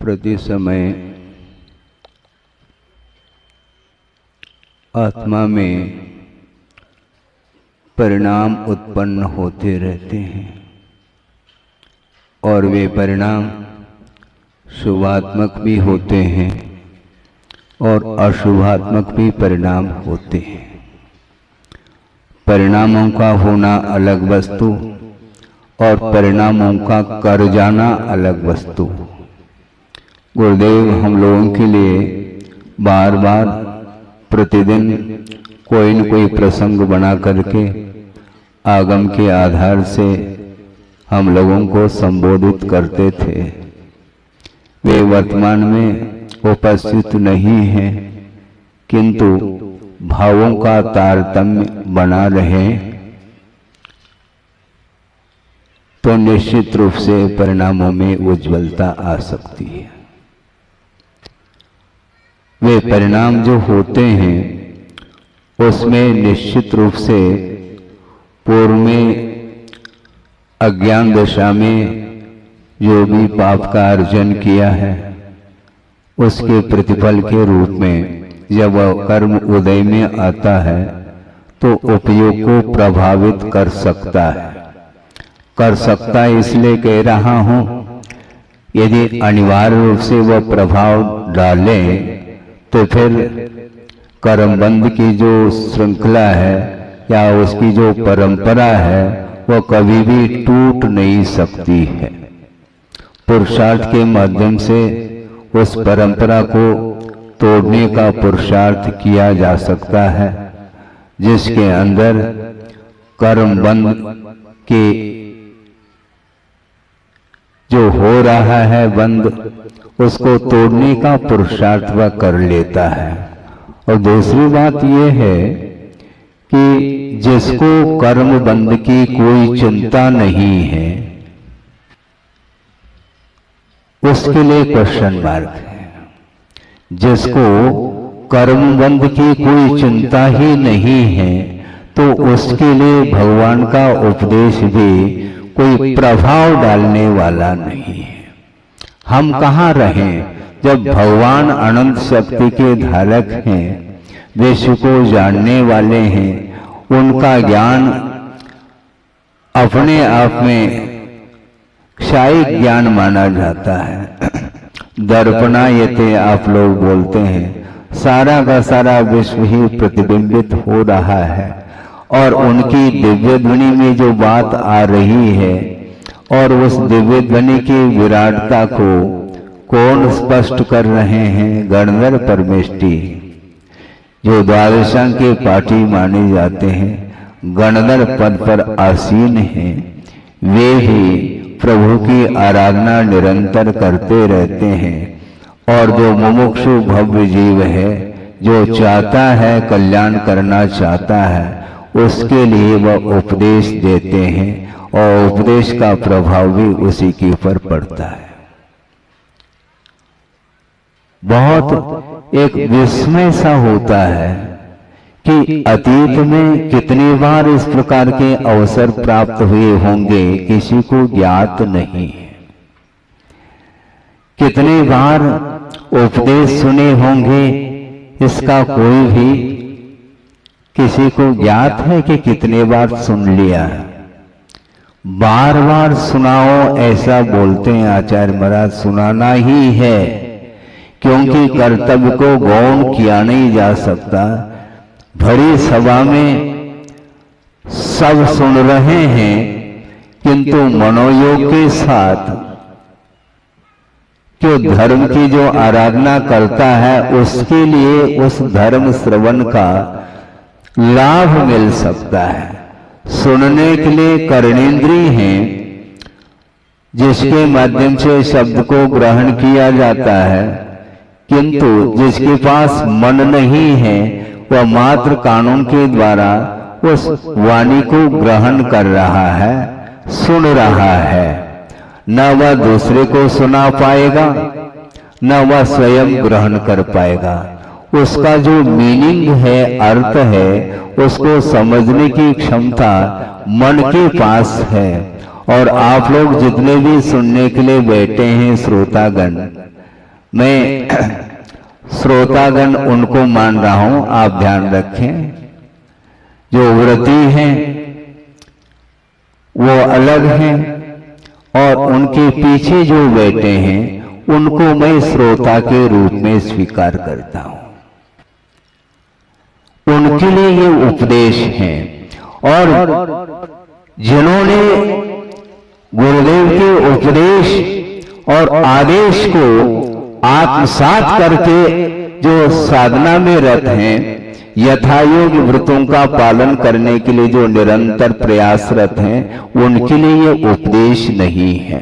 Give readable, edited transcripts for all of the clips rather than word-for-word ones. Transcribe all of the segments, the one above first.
प्रति समय आत्मा में परिणाम उत्पन्न होते रहते हैं और वे परिणाम शुभात्मक भी होते हैं और अशुभात्मक भी परिणाम होते हैं। परिणामों का होना अलग वस्तु और परिणामों का कर जाना अलग वस्तु। गुरुदेव हम लोगों के लिए बार बार प्रतिदिन कोई न कोई प्रसंग बना करके आगम के आधार से हम लोगों को संबोधित करते थे। वे वर्तमान में उपस्थित नहीं हैं, किंतु भावों का तारतम्य बना रहे तो निश्चित रूप से परिणामों में उज्ज्वलता आ सकती है। वे परिणाम जो होते हैं उसमें निश्चित रूप से पूर्व में अज्ञान दशा में जो भी पाप का अर्जन किया है उसके प्रतिफल के रूप में जब वह कर्म उदय में आता है तो उपयोग को प्रभावित कर सकता है। इसलिए कह रहा हूं, यदि अनिवार्य रूप से वह प्रभाव डाले तो फिर कर्मबंध की जो श्रृंखला है या उसकी जो परंपरा है वह कभी भी टूट नहीं सकती है। पुरुषार्थ के माध्यम से उस परंपरा को तोड़ने का पुरुषार्थ किया जा सकता है, जिसके अंदर कर्मबंध के जो हो रहा है बंद उसको तोड़ने का पुरुषार्थ वह कर लेता है। और दूसरी बात यह है कि जिसको कर्म बंध की कोई चिंता नहीं है उसके लिए क्वेश्चन मार्क है। जिसको कर्म बंध की कोई चिंता ही नहीं है तो उसके लिए भगवान का उपदेश भी कोई प्रभाव डालने वाला नहीं है। हम कहाँ रहें जब भगवान अनंत शक्ति के धारक हैं, विश्व को जानने वाले हैं, उनका ज्ञान अपने आप में क्षायिक ज्ञान माना जाता है। दर्पणायते आप लोग बोलते हैं, सारा का सारा विश्व ही प्रतिबिंबित हो रहा है और उनकी दिव्य ध्वनि में जो बात आ रही है और उस दिव्य ध्वनि की विराटता को कौन स्पष्ट कर रहे हैं? गणधर परमेष्टि जो द्वादशांग के पाठी माने जाते हैं, गणधर पद पर आसीन हैं, वे ही प्रभु की आराधना निरंतर करते रहते हैं। और जो मुमुक्षु भव्य जीव है, जो चाहता है कल्याण करना चाहता है, उसके लिए वह उपदेश देते हैं और उपदेश का प्रभाव भी उसी के ऊपर पड़ता है। बहुत एक विस्मय सा होता है कि अतीत में कितनी बार इस प्रकार के अवसर प्राप्त हुए होंगे, किसी को ज्ञात नहीं है। कितनी बार उपदेश सुने होंगे, इसका कोई भी किसी को ज्ञात है कि कितने बार सुन लिया है। बार बार सुनाओ ऐसा बोलते हैं आचार्य महाराज, सुनाना ही है, क्योंकि कर्तव्य को गौण किया नहीं जा सकता। भरी सभा में सब सुन रहे हैं, किंतु मनोयोग के साथ जो धर्म की जो आराधना करता है उसके लिए उस धर्म श्रवण का लाभ मिल सकता है। सुनने के लिए कर्णेंद्रिय हैं, जिसके माध्यम से शब्द को ग्रहण किया जाता है, किंतु जिसके पास मन नहीं है वह मात्र कानून के द्वारा उस वाणी को ग्रहण कर रहा है, सुन रहा है। न वह दूसरे को सुना पाएगा, न वह स्वयं ग्रहण कर पाएगा। उसका जो मीनिंग है, अर्थ है, उसको समझने की क्षमता मन के पास है। और आप लोग जितने भी सुनने के लिए बैठे हैं श्रोतागण, मैं श्रोतागण उनको मान रहा हूं, आप ध्यान रखें। जो व्रती हैं वो अलग हैं और उनके पीछे जो बैठे हैं उनको मैं श्रोता के रूप में स्वीकार करता हूं। उनके लिए ये उपदेश है और जिन्होंने गुरुदेव के उपदेश और आदेश को आत्मसात करके जो साधना में रत हैं, यथायोग व्रतों का पालन करने के लिए जो निरंतर प्रयासरत हैं, उनके लिए ये उपदेश नहीं है।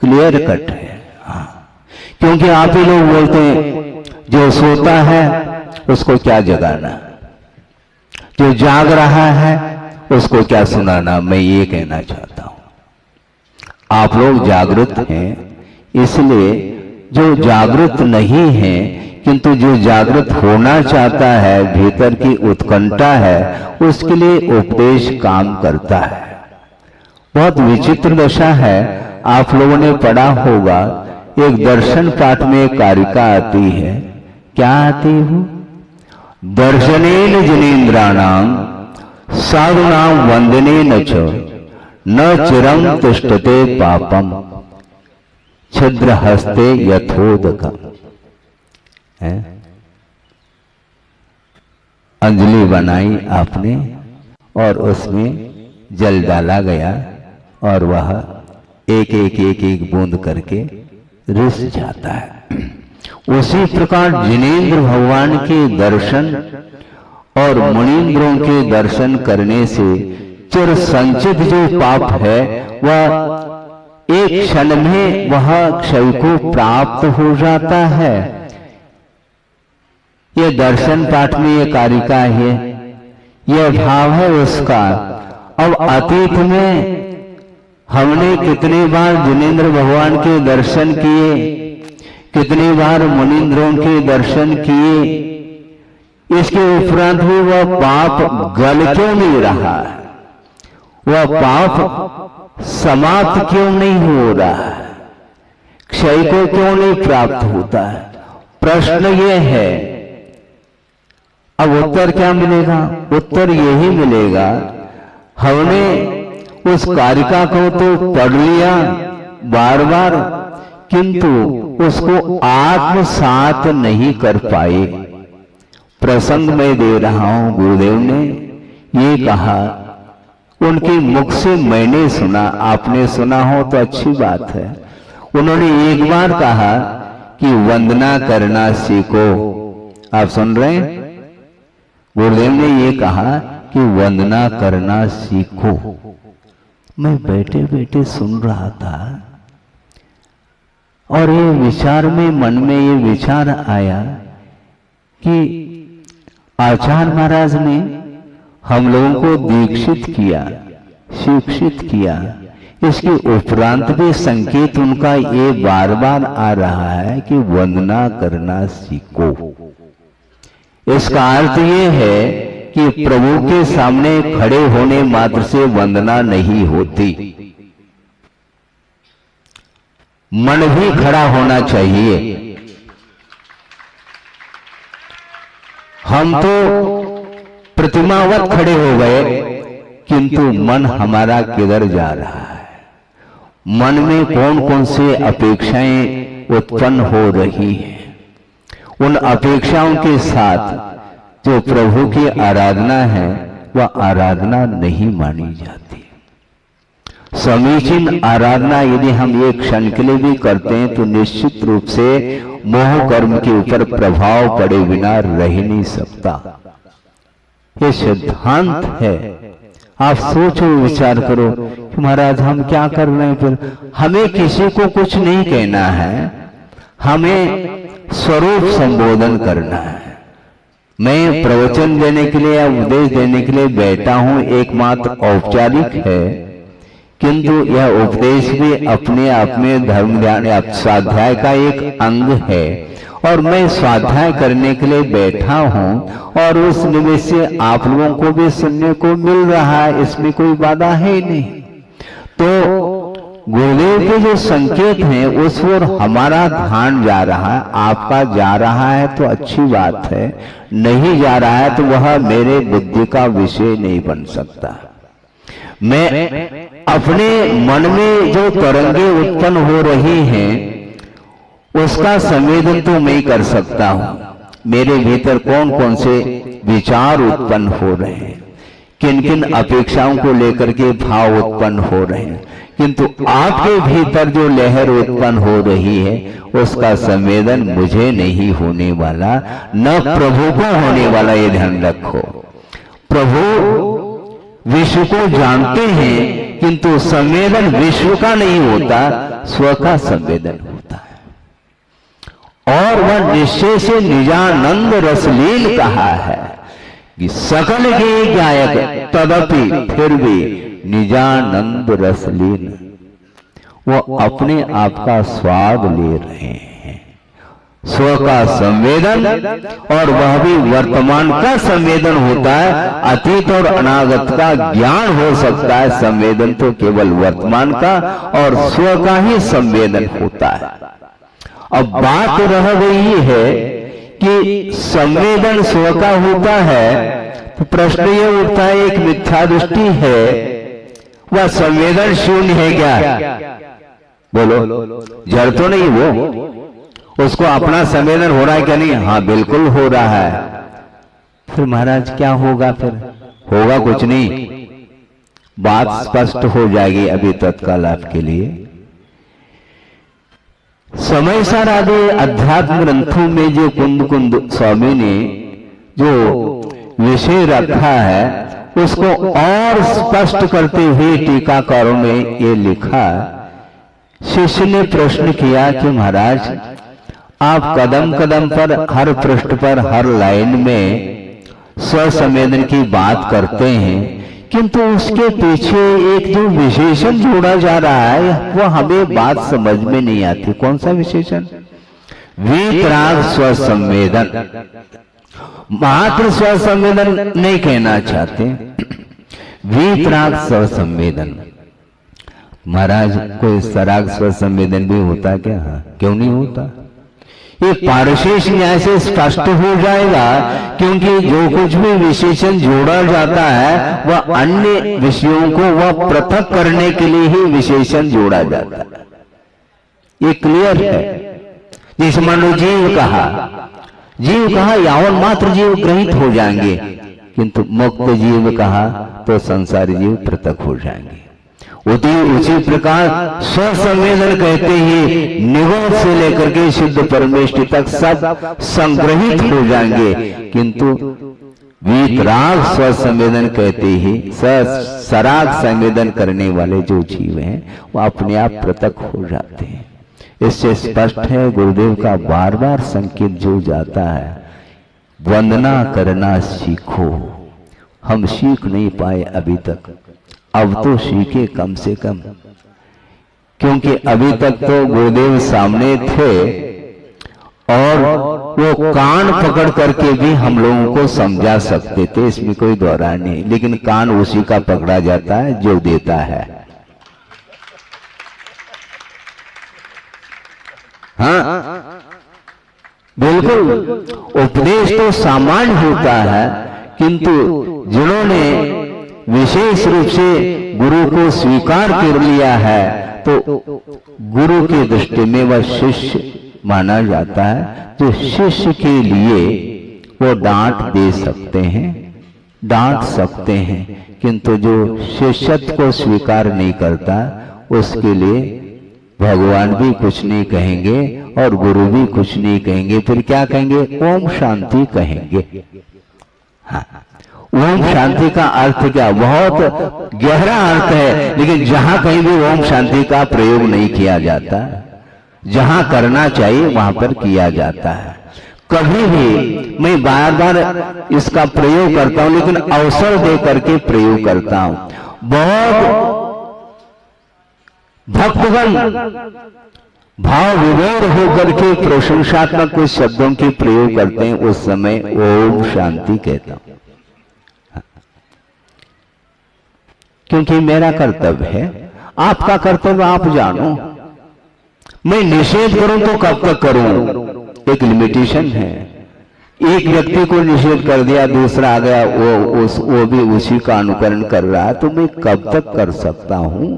क्लियर कट है। हाँ, क्योंकि आप ही लोग बोलते हैं जो सोता है उसको क्या जगाना, जो जाग रहा है उसको क्या सुनाना। मैं ये कहना चाहता हूं, आप लोग जागृत हैं, इसलिए जो जागृत नहीं है किंतु जो जागृत होना चाहता है, भीतर की उत्कंठा है, उसके लिए उपदेश काम करता है। बहुत विचित्र दशा है। आप लोगों ने पढ़ा होगा, एक दर्शन पाठ में एक कारिका आती है। क्या आती हो? दर्शनेन जनेन्द्राणाम साधुनाम वंदनेन च न चिरं तिष्ठते पापम छिद्र हस्ते यथोदकम्। अंजलि बनाई आपने और उसमें जल डाला गया और वह एक एक एक एक बूंद करके रिस जाता है। उसी प्रकार जिनेन्द्र भगवान के दर्शन और मुनीन्द्रों के दर्शन करने से चिर संचित जो पाप है वह एक क्षण में वह क्षय को प्राप्त हो जाता है। ये दर्शन पाठ में ये कारिका है, यह भाव है उसका। अब अतीत में हमने कितनी बार जिनेन्द्र भगवान के दर्शन किए, कितनी बार मुनीन्द्रों के दर्शन किए, इसके उपरांत भी वह पाप गल क्यों नहीं रहा है, वह पाप समाप्त क्यों नहीं हो रहा है, क्षय को क्यों नहीं प्राप्त होता है? प्रश्न यह है। अब उत्तर क्या मिलेगा? उत्तर यही मिलेगा, हमने उस कारिका को तो पढ़ लिया बार बार, किंतु उसको आत्मसात नहीं कर पाए। प्रसंग में दे रहा हूं, गुरुदेव ने ये कहा, उनके मुख से मैंने सुना, आपने सुना हो तो अच्छी बात है। उन्होंने एक बार कहा कि वंदना करना सीखो। आप सुन रहे हैं? गुरुदेव ने ये कहा कि वंदना करना सीखो। मैं बैठे बैठे सुन रहा था और ये विचार में, मन में ये विचार आया कि आचार्य महाराज ने हम लोगों को दीक्षित किया, शिक्षित किया, इसके उपरांत भी संकेत उनका ये बार बार आ रहा है कि वंदना करना सीखो। इसका अर्थ ये है कि प्रभु के सामने खड़े होने मात्र से वंदना नहीं होती, मन भी खड़ा होना चाहिए। हम तो प्रतिमावत खड़े हो गए, किंतु मन हमारा किधर जा रहा है? मन में कौन कौन से अपेक्षाएं उत्पन्न हो रही हैं? उन अपेक्षाओं के साथ जो प्रभु की आराधना है वह आराधना नहीं मानी जाती। समीचीन आराधना यदि हम एक क्षण के लिए भी करते हैं तो निश्चित रूप से मोह कर्म के ऊपर प्रभाव पड़े बिना रह नहीं सकता। ये सिद्धांत है। आप सोचो, विचार करो कि महाराज हम क्या कर रहे हैं। फिर हमें किसी को कुछ नहीं कहना है, हमें स्वरूप संबोधन करना है। मैं प्रवचन देने के लिए या उपदेश देने के लिए बैठा हूं, एकमात्र औपचारिक है, किंतु यह उपदेश भी अपने आप में धर्म ध्यान स्वाध्याय का एक अंग है और मैं स्वाध्याय करने के लिए बैठा हूं और उस निमित्त से आप लोगों को भी सुनने को मिल रहा है, इसमें कोई बाधा है नहीं। तो गुरुदेव के जो संकेत हैं उस ओर हमारा ध्यान जा रहा है, आपका जा रहा है तो अच्छी बात है, नहीं जा रहा है तो वह मेरे बुद्धि का विषय नहीं बन सकता। मैं अपने मन में जो तरंगे उत्पन्न हो रही हैं उसका संवेदन तो मैं कर सकता हूं। मेरे भीतर कौन कौन से विचार उत्पन्न हो रहे हैं, किन किन अपेक्षाओं को लेकर के भाव उत्पन्न हो रहे हैं, किंतु आपके भीतर जो लहर उत्पन्न हो रही है उसका संवेदन मुझे नहीं होने वाला, न प्रभु को होने वाला, ये ध्यान रखो। प्रभु विश्व को जानते हैं किंतु संवेदन विश्व का नहीं होता, स्व का संवेदन होता है। और वह निश्चय से निजानंद रसलील कहा है कि सकल के गायक तदपि फिर भी निजानंद रसलीन, वो अपने आप का स्वाद ले रहे हैं। स्व का संवेदन, और वह भी वर्तमान का संवेदन होता है। अतीत और अनागत का ज्ञान हो सकता है, संवेदन तो केवल वर्तमान का और स्व का ही संवेदन होता है। अब बात रह गई है कि संवेदन स्व का होता है, तो प्रश्न ये उठता है, एक मिथ्या दृष्टि है, वह संवेदन शून्य है क्या? बोलो, जड़ तो नहीं वो, उसको अपना संवेदन हो रहा है क्या? नहीं, हाँ बिल्कुल हो रहा है। फिर महाराज क्या होगा? फिर होगा कुछ नहीं, बात स्पष्ट हो जाएगी अभी तत्काल आपके लिए। समय सार आदि अध्यात्म ग्रंथों में जो कुंद कुंद स्वामी ने जो विषय रखा है उसको और स्पष्ट करते हुए टीकाकारों ने ये लिखा। शिष्य ने प्रश्न किया कि महाराज आप कदम कदम पर, हर पृष्ठ पर, हर लाइन में स्वसंवेदन की बात करते हैं, किंतु उसके पीछे एक जो विशेषण जोड़ा जा रहा है वो हमें बात समझ में नहीं आती। कौन सा विशेषण? वीतराग स्वसंवेदन। मात्र स्वसंवेदन नहीं कहना चाहते, वीतराग स्वसंवेदन। महाराज कोई सराग स्वसंवेदन भी होता क्या? क्यों नहीं होता? ये पारशेष न्याय से स्पष्ट हो जाएगा, क्योंकि जो कुछ भी विशेषण जोड़ा जाता है वह अन्य विषयों को वह पृथक करने के लिए ही विशेषण जोड़ा जाता है। ये क्लियर है। जैसे मान लो जीव कहा यावन मात्र जीव ग्रहित हो जाएंगे, किंतु मुक्त जीव कहा तो संसारी जीव पृथक हो जाएंगे। उसी प्रकार स्वसंवेदन कहते ही निगोद से लेकर के सिद्ध परमेष्टि तक सब संग्रहित हो जाएंगे, किंतु वीतराग स्वसंवेदन कहते ही सराग संवेदन करने वाले जो जीव हैं वो अपने आप पृथक हो जाते हैं। इससे स्पष्ट है गुरुदेव का बार बार संकेत जो जाता है, वंदना करना सीखो। हम सीख नहीं पाए अभी तक, अब तो सीखे कम से कम, क्योंकि अभी तक तो गुरुदेव सामने थे और वो कान पकड़ करके भी हम लोगों को समझा सकते थे, इसमें कोई दोहराई नहीं। लेकिन कान उसी का पकड़ा जाता है जो देता है। हाँ बिल्कुल, उपदेश तो सामान्य होता है, किंतु जिन्होंने विशेष रूप से गुरु को स्वीकार कर लिया है तो गुरु की दृष्टि में वह शिष्य माना जाता है। तो शिष्य के लिए वो डांट दे सकते हैं, डांट सकते हैं, किंतु जो शिष्यत्व को स्वीकार नहीं करता उसके लिए भगवान भी कुछ नहीं कहेंगे और गुरु भी कुछ नहीं कहेंगे। फिर क्या कहेंगे? ओम शांति कहेंगे। हाँ, ओम शांति का अर्थ क्या? बहुत गहरा अर्थ है, लेकिन जहां कहीं भी ओम शांति का प्रयोग नहीं किया जाता, जहां करना चाहिए वहां पर किया जाता है। कभी भी मैं बार बार इसका प्रयोग करता हूं, लेकिन अवसर दे करके प्रयोग करता हूं। बहुत भक्तगण भाव विभोर होकर के प्रशंसात्मक कुछ शब्दों के प्रयोग करते हैं, उस समय ओम शांति कहता हूं, क्योंकि मेरा कर्तव्य है आपका कर्तव्य आप जानो। मैं निषेध करूं तो कब तक करूं? एक लिमिटेशन है। एक व्यक्ति को निषेध कर दिया, दूसरा आ गया, वो भी उसी का अनुकरण कर रहा है, तो मैं कब तक कर सकता हूं?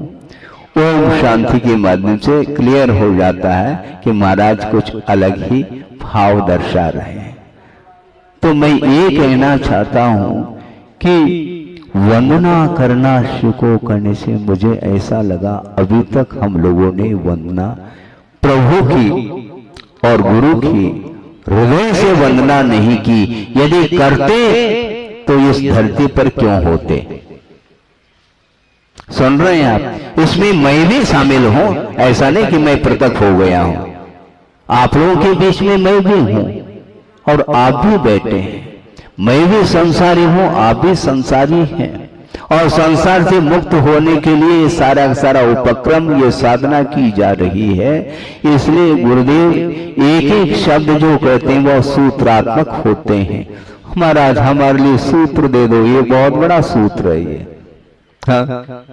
ओम शांति के माध्यम से क्लियर हो जाता है कि महाराज कुछ अलग ही भाव दर्शा रहे हैं। तो मैं ये कहना चाहता हूं कि वंदना करना शुको करने से मुझे ऐसा लगा अभी तक हम लोगों ने वंदना प्रभु की और गुरु की हृदय से वंदना नहीं की। यदि करते तो इस धरती पर क्यों होते? सुन रहे हैं आप? इसमें मैं भी शामिल हूं। ऐसा नहीं कि मैं पृथक हो गया हूं, आप लोगों के बीच में मैं भी हूं और आप भी बैठे हैं। मैं भी संसारी हूं, आप भी संसारी हैं, और संसार से मुक्त होने के लिए ये सारा का सारा उपक्रम, ये साधना की जा रही है। इसलिए गुरुदेव एक एक शब्द जो कहते हैं वो सूत्रात्मक होते हैं। महाराज हमारे लिए सूत्र दे दो, ये बहुत बड़ा सूत्र है ये। हाँ?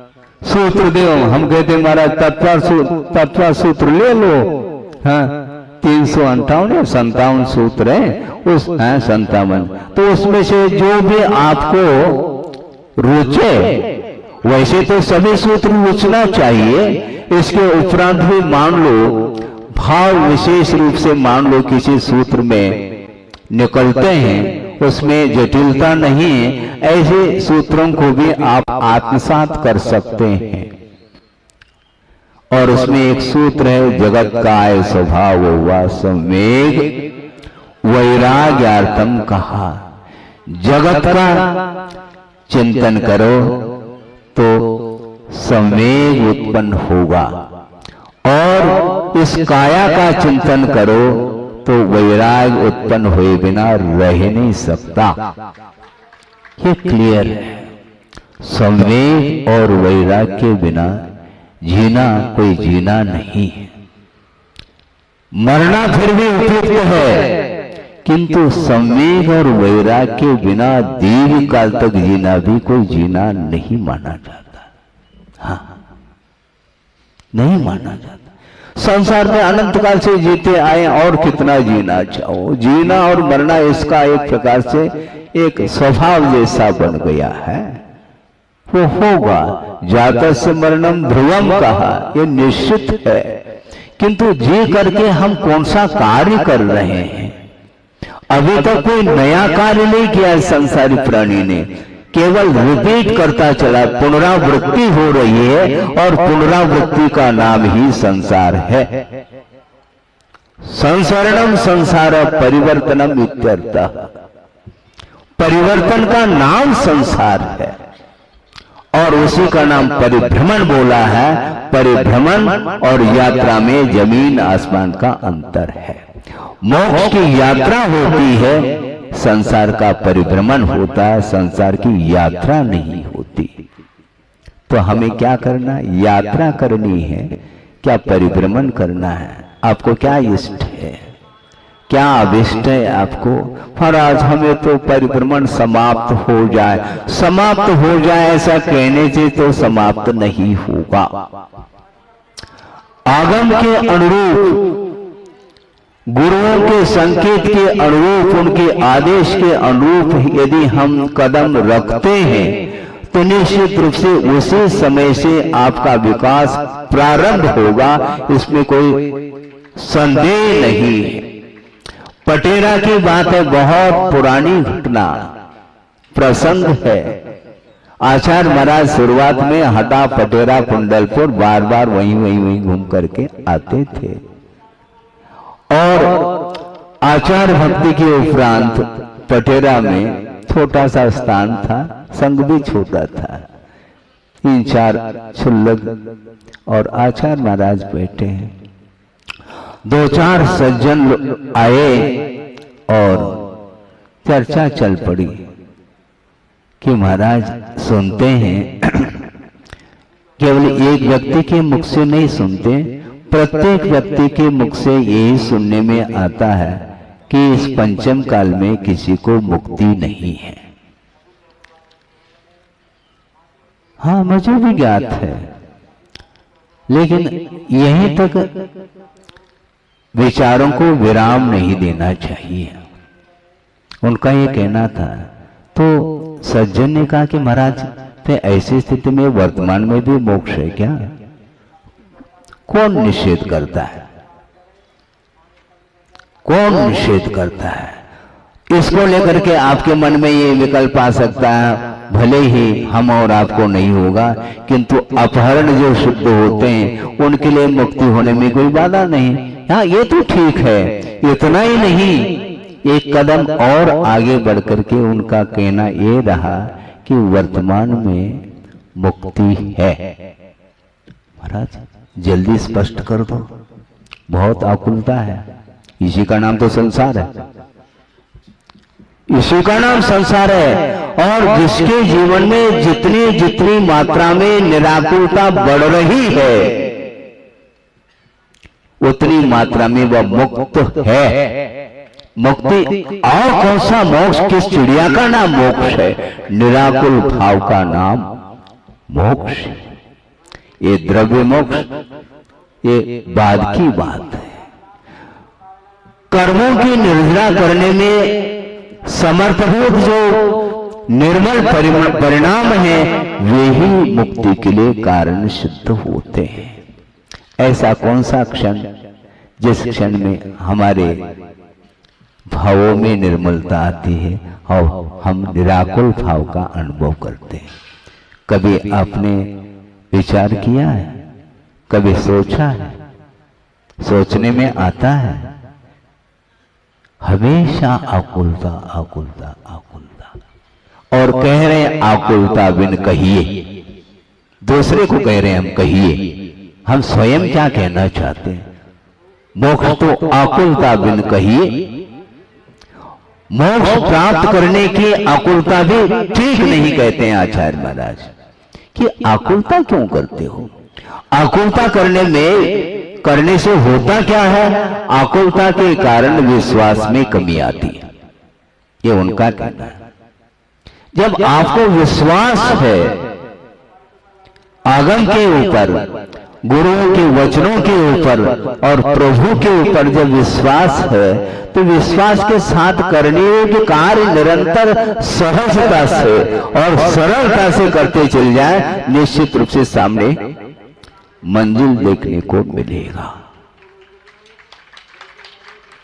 सूत्र दो। हम कहते महाराज तत्व सूत्र ले लो। हाँ? 358 सूत्र है उस 57, तो उसमें से जो भी आपको रुचे, वैसे तो सभी सूत्र रुचना चाहिए। इसके उपरांत भी मान लो, भाव विशेष रूप से मान लो किसी सूत्र में निकलते हैं, उसमें जटिलता नहीं है, ऐसे सूत्रों को भी आप आत्मसात कर सकते हैं। और उसमें एक सूत्र है, जगत काय स्वभाव हुआ संवेग वैराग्यार्थम कहा। जगत का चिंतन करो तो संवेग उत्पन्न होगा, और इस काया का चिंतन करो तो वैराग उत्पन्न हुए बिना रह नहीं सकता। ये क्लियर है। संवेग और वैराग के बिना जीना कोई जीना नहीं है। मरना फिर भी उपयुक्त है, किंतु संवेग और वैराग के बिना दीर्घ काल तक जीना भी कोई जीना नहीं माना जाता। हाँ, नहीं माना जाता। संसार में अनंत काल से जीते आए, और कितना जीना चाहो। जीना और मरना इसका एक प्रकार से एक स्वभाव जैसा बन गया है, वो होगा। जातस्य मरणम ध्रुवम कहा, ये निश्चित है। किंतु जी करके हम कौन सा कार्य कर रहे हैं? अभी तक कोई नया कार्य नहीं किया संसारी प्राणी ने, केवल रिपीट करता चला, पुनरावृत्ति हो रही है, और पुनरावृत्ति का नाम ही संसार है। संसरणम संसार परिवर्तनम इत्यर्थः। परिवर्तन का नाम संसार है, और उसी का नाम परिभ्रमण बोला है। परिभ्रमण और यात्रा में जमीन आसमान का अंतर है। मोक्ष की यात्रा होती है, संसार का परिभ्रमण होता है, संसार की यात्रा नहीं होती। तो हमें क्या करना? यात्रा करनी है, क्या परिभ्रमण करना है? आपको क्या इष्ट है, क्या अभिष्ट है आपको? महाराज हमें तो परिभ्रमण समाप्त हो जाए। समाप्त हो जाए ऐसा कहने से तो समाप्त नहीं होगा। आगम के अनुरूप, गुरुओं के संकेत के अनुरूप, उनके आदेश के अनुरूप यदि हम कदम रखते हैं तो निश्चित रूप से उसी समय से आपका विकास प्रारंभ होगा, इसमें कोई संदेह नहीं है। पटेरा की बात है, बहुत पुरानी घटना प्रसंग है। आचार्य महाराज शुरुआत में हटा पटेरा कुंडलपुर बार बार वहीं घूम करके आते थे, और आचार भक्ति के उपरांत पटेरा में छोटा सा स्थान था, संघ भी छोटा था, 3-4 क्षुल्लक और आचार्य महाराज बैठे हैं। 2-4 सज्जन आए और चर्चा चल पड़ी कि महाराज सुनते हैं, केवल एक व्यक्ति के मुख से नहीं सुनते, प्रत्येक व्यक्ति के मुख से यही सुनने में आता है कि इस पंचम काल में किसी को मुक्ति नहीं है। हाँ, मुझे भी ज्ञात है, लेकिन यहीं तक विचारों को विराम नहीं देना चाहिए। उनका ये कहना था। तो सज्जन ने कहा कि महाराज तो ऐसी स्थिति में वर्तमान में भी मोक्ष है क्या? कौन निषेध करता है? कौन निषेध करता है? इसको लेकर के आपके मन में ये विकल्प आ सकता है, भले ही हम और आपको नहीं होगा, किंतु अपहरण जो शुद्ध होते हैं उनके लिए मुक्ति होने में कोई बाधा नहीं। हाँ, ये तो ठीक है। इतना ही नहीं, एक कदम और आगे बढ़ करके उनका कहना ये रहा कि वर्तमान में मुक्ति है। महाराज जल्दी स्पष्ट कर दो, बहुत आकुलता है। इसी का नाम तो संसार है, इसी का नाम संसार है। और जिसके जीवन में जितनी जितनी मात्रा में निराकुलता बढ़ रही है उतनी मात्रा में वह मुक्त है। मुक्ति और कौन सा मोक्ष? किस चिड़िया का नाम मोक्ष है? निराकुल भाव का नाम मोक्ष। ये द्रव्य मोक्ष ये बाद की बात है। कर्मों की निर्जरा करने में समर्थभूत जो निर्मल परिणाम है वे ही मुक्ति के लिए कारण सिद्ध होते हैं। ऐसा कौन सा क्षण जिस क्षण में हमारे भावों में निर्मलता आती है और हम निराकुल भाव का अनुभव करते हैं? कभी आपने विचार किया है? कभी सोचा है? सोचने में आता है हमेशा आकुलता आकुलता आकुलता, और कह रहे हैं आकुलता बिन कहिए। दूसरे को कह रहे हैं हम कहिए, हम स्वयं क्या कहना चाहते हैं? मोक्ष तो आकुलता बिन कहिए। मोक्ष प्राप्त करने की आकुलता भी ठीक नहीं कहते हैं आचार्य महाराज कि आकुलता क्यों करते हो? आकुलता करने से होता क्या है? आकुलता के कारण विश्वास में कमी आती है, ये उनका कहना है। जब आपको विश्वास है आगम के ऊपर, गुरुओं के वचनों के ऊपर और प्रभु के ऊपर जब विश्वास है तो विश्वास के साथ करने के कार्य निरंतर सहजता से और सरलता से करते चल जाए, निश्चित रूप से सामने मंजिल देखने को मिलेगा।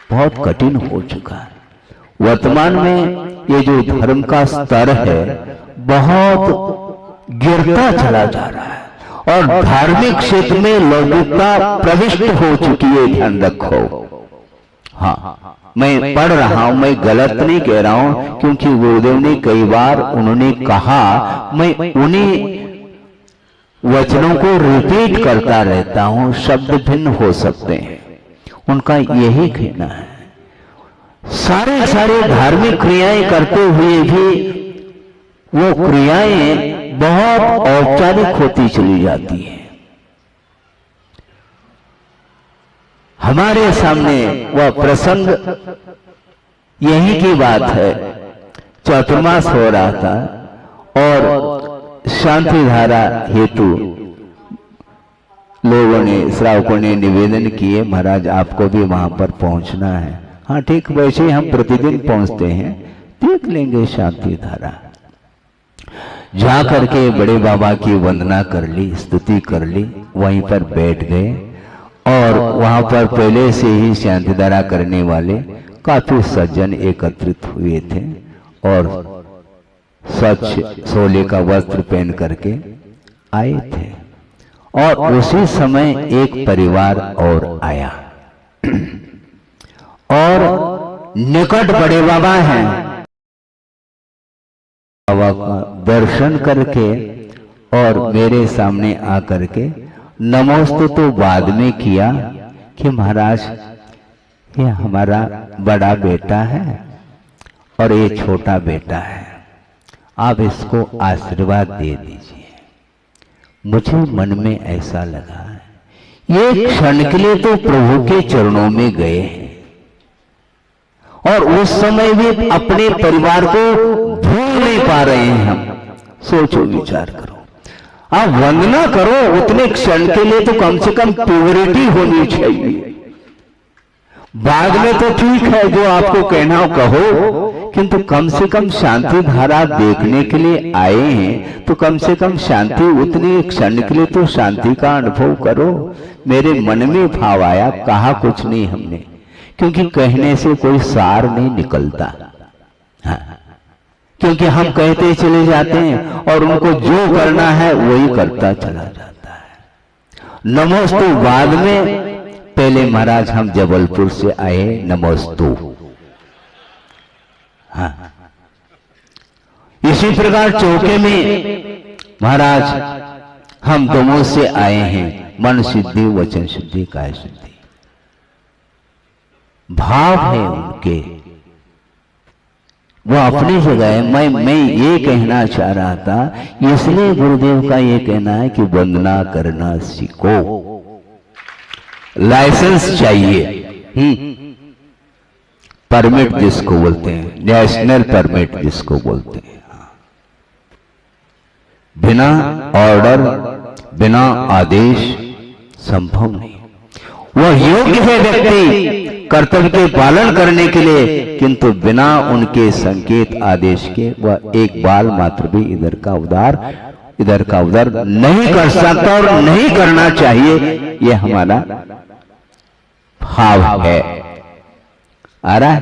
बहुत कठिन हो चुका है वर्तमान में। ये जो धर्म का स्तर है बहुत गिरता चला जा रहा है और धार्मिक क्षेत्र में लौकिकता प्रविष्ट हो चुकी है, ध्यान रखो। हाँ, मैं पढ़ रहा हूं, मैं गलत नहीं कह रहा हूं, क्योंकि गुरुदेव ने कई बार उन्होंने कहा, मैं उन्हीं वचनों को रिपीट करता रहता हूं, शब्द भिन्न हो सकते हैं। उनका यही कहना है सारे धार्मिक क्रियाएं करते हुए भी वो क्रियाएं बहुत औपचारिक होती चली जाती हैं। हमारे सामने वह प्रसंग यही की बात है, चातुर्मास हो रहा था और शांति धारा हेतु लोगों ने, श्रावकों ने निवेदन किए, महाराज आपको भी वहां पर पहुंचना है। हाँ ठीक, वैसे हम प्रतिदिन पहुंचते हैं, देख लेंगे शांति धारा। जा करके बड़े बाबा की वंदना कर ली, स्तुति कर ली, वहीं पर बैठ गए और वहां पर पहले से ही शांति धारा करने वाले काफी सज्जन एकत्रित हुए थे और स्वच्छ सोले का वस्त्र पहन करके आए थे। और उसी समय एक परिवार और आया और निकट बड़े बाबा हैं, बाबा का दर्शन करके और मेरे सामने आकर के नमोस्तु तो बाद में किया कि महाराज ये हमारा बड़ा बेटा है और ये छोटा बेटा है, आप इसको आशीर्वाद दे दीजिए। मुझे मन में ऐसा लगा ये क्षण के लिए तो प्रभु के चरणों में गए हैं और उस समय भी अपने परिवार को भूल नहीं पा रहे हैं हम। सोचो, विचार करो, आप वंदना करो उतने क्षण के लिए तो कम से कम प्योरिटी होनी चाहिए। बाद में तो ठीक है जो आपको कहना हो कहो, किंतु कम से कम शांति धारा देखने के लिए आए हैं तो कम से कम शांति उतने क्षण के लिए तो शांति का अनुभव करो। मेरे मन में भाव आया, कहा कुछ नहीं हमने, क्योंकि कहने से कोई सार नहीं निकलता। हाँ, क्योंकि हम कहते चले जाते हैं और उनको जो करना है वही करता चला जाता है। नमोस्तु बाद में, पहले महाराज हम जबलपुर से आए, नमोस्तु। हाँ, इसी प्रकार चौके में महाराज हम दोनों से आए हैं, मन शुद्धि, वचन शुद्धि, काय शुद्धि। भाव है उनके, वो अपनी जगह है। मैं ये कहना चाह रहा था, इसलिए गुरुदेव का ये कहना है कि वंदना करना सीखो। लाइसेंस चाहिए, परमिट जिसको बोलते हैं, नेशनल परमिट जिसको बोलते हैं। बिना ऑर्डर, बिना आदेश संभव नहीं। वह योग्य है व्यक्ति कर्तव्य के पालन करने के लिए, किंतु बिना उनके संकेत आदेश के वह एक बाल मात्र भी इधर का उधर नहीं कर सकता और नहीं करना चाहिए। यह हमारा भाव है। आ रहा है?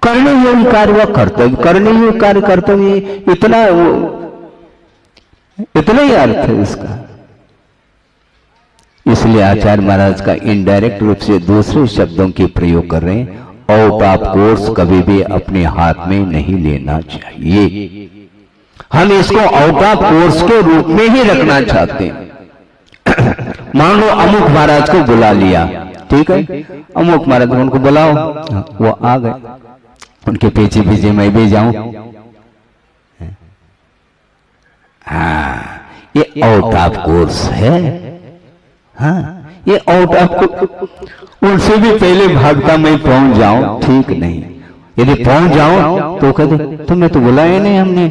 करने योग्य कार्य वह कर्तव्य, करने योग्य कार्य कर्तव्य, इतना ही अर्थ है इसका। इसलिए आचार्य महाराज का इनडायरेक्ट रूप से दूसरे शब्दों के प्रयोग कर रहे हैं। आउट ऑफ कोर्स कभी भी अपने हाथ में नहीं लेना चाहिए। हम इसको आउट ऑफ कोर्स के रूप में ही रखना चाहते हैं। मान लो अमुक महाराज को बुला लिया, ठीक है, अमुक महाराज उनको बुलाओ, वो आ गए, उनके पीछे पीछे मैं भी जाऊं। हाँ, ये आउट ऑफ कोर्स है। हाँ, ये आउट ऑफ, उनसे भी पहले भागता मैं पहुंच जाऊं, ठीक नहीं। यदि पहुंच जाऊं तो कहते तुम्हें तो बुलाया नहीं हमने,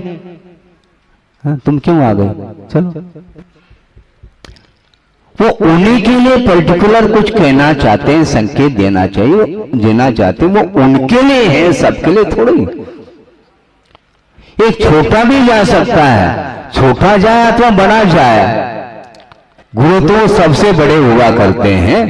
हाँ, तुम क्यों आ गए, चलो। वो उन्हीं के लिए पर्टिकुलर कुछ कहना चाहते हैं, संकेत देना चाहते हैं, वो उनके लिए है, सबके लिए थोड़ी। एक छोटा भी जा सकता है, छोटा जाए अथवा बड़ा जाए। गुरु तो सबसे बड़े हुआ करते हैं,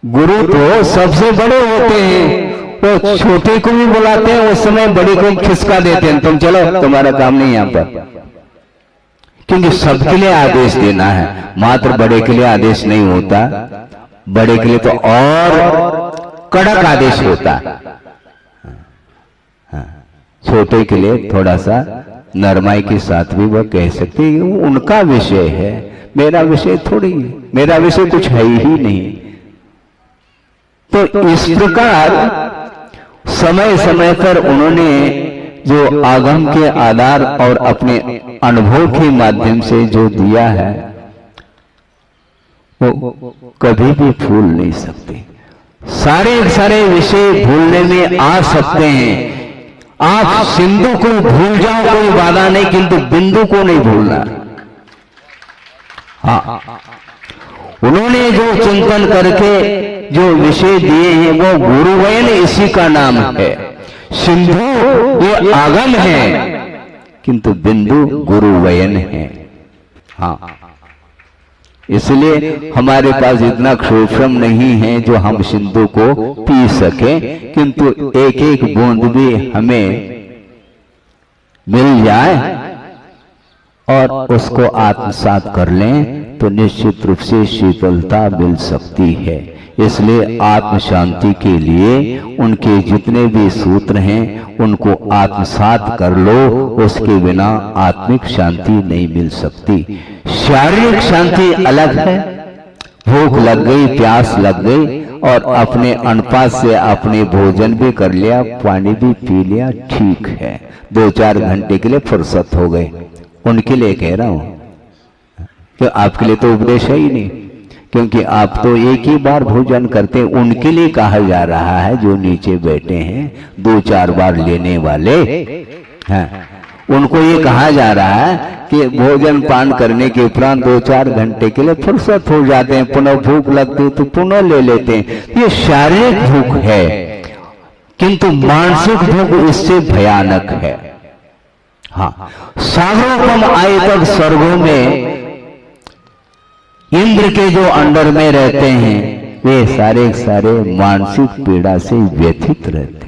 गुरु तो सबसे बड़े होते हैं। वो छोटे को भी बुलाते हैं, उस समय बड़े को खिसका देते हैं, तुम चलो, तुम्हारा काम नहीं यहां पर। क्योंकि सबके लिए आदेश देना है, मात्र बड़े के लिए आदेश नहीं होता। बड़े के लिए तो और कड़क आदेश होता है, छोटे के लिए थोड़ा सा नरमाई के साथ भी वह कह सकते हैं, उनका विषय है, मेरा विषय थोड़ी है, मेरा विषय कुछ है ही नहीं। तो इस प्रकार समय समय पर उन्होंने जो आगम के आधार और अपने अनुभव के माध्यम से जो दिया है, वो कभी भी भूल नहीं सकते। सारे विषय भूलने में आ सकते हैं। आप सिंधु को भूल जाओ, कोई बाधा नहीं, किंतु बिंदु को नहीं भूलना। हाँ, उन्होंने जो चिंतन करके जो विषय दिए हैं वो गुरुवयन, इसी का नाम है। सिंधु ये आगम है, किंतु बिंदु गुरुवयन है। हाँ, इसलिए हमारे पास इतना क्षोभ्रम नहीं है जो हम सिंधु को पी सके, किंतु एक एक बूंद भी हमें मिल जाए और उसको आत्मसात कर लें तो निश्चित रूप से शीतलता मिल सकती है। इसलिए आत्म शांति के लिए उनके जितने भी सूत्र हैं उनको आत्मसात कर लो, उसके बिना आत्मिक शांति नहीं मिल सकती। शारीरिक शांति अलग है, भूख लग गई, प्यास लग गई और अपने अनपात से अपने भोजन भी कर लिया, पानी भी पी लिया, ठीक है, 2-4 घंटे के लिए फुर्सत हो गए, उनके लिए कह रहा हूं। तो आपके लिए तो उपदेश है ही नहीं, क्योंकि आप तो एक ही बार भोजन करते हैं। उनके लिए कहा जा रहा है जो नीचे बैठे हैं, 2-4 बार लेने वाले हैं, उनको ये कहा जा रहा है कि भोजन पान करने के उपरांत 2-4 घंटे के लिए फुर्सत हो जाते हैं, पुनः भूख लगती है तो पुनः ले लेते हैं। ये शारीरिक भूख है, किंतु मानसिक भूख इससे भयानक है। हाँ, सागरों आयतक स्वर्गों में इंद्र के जो अंडर में रहते हैं वे सारे मानसिक पीड़ा से व्यथित रहते हैं।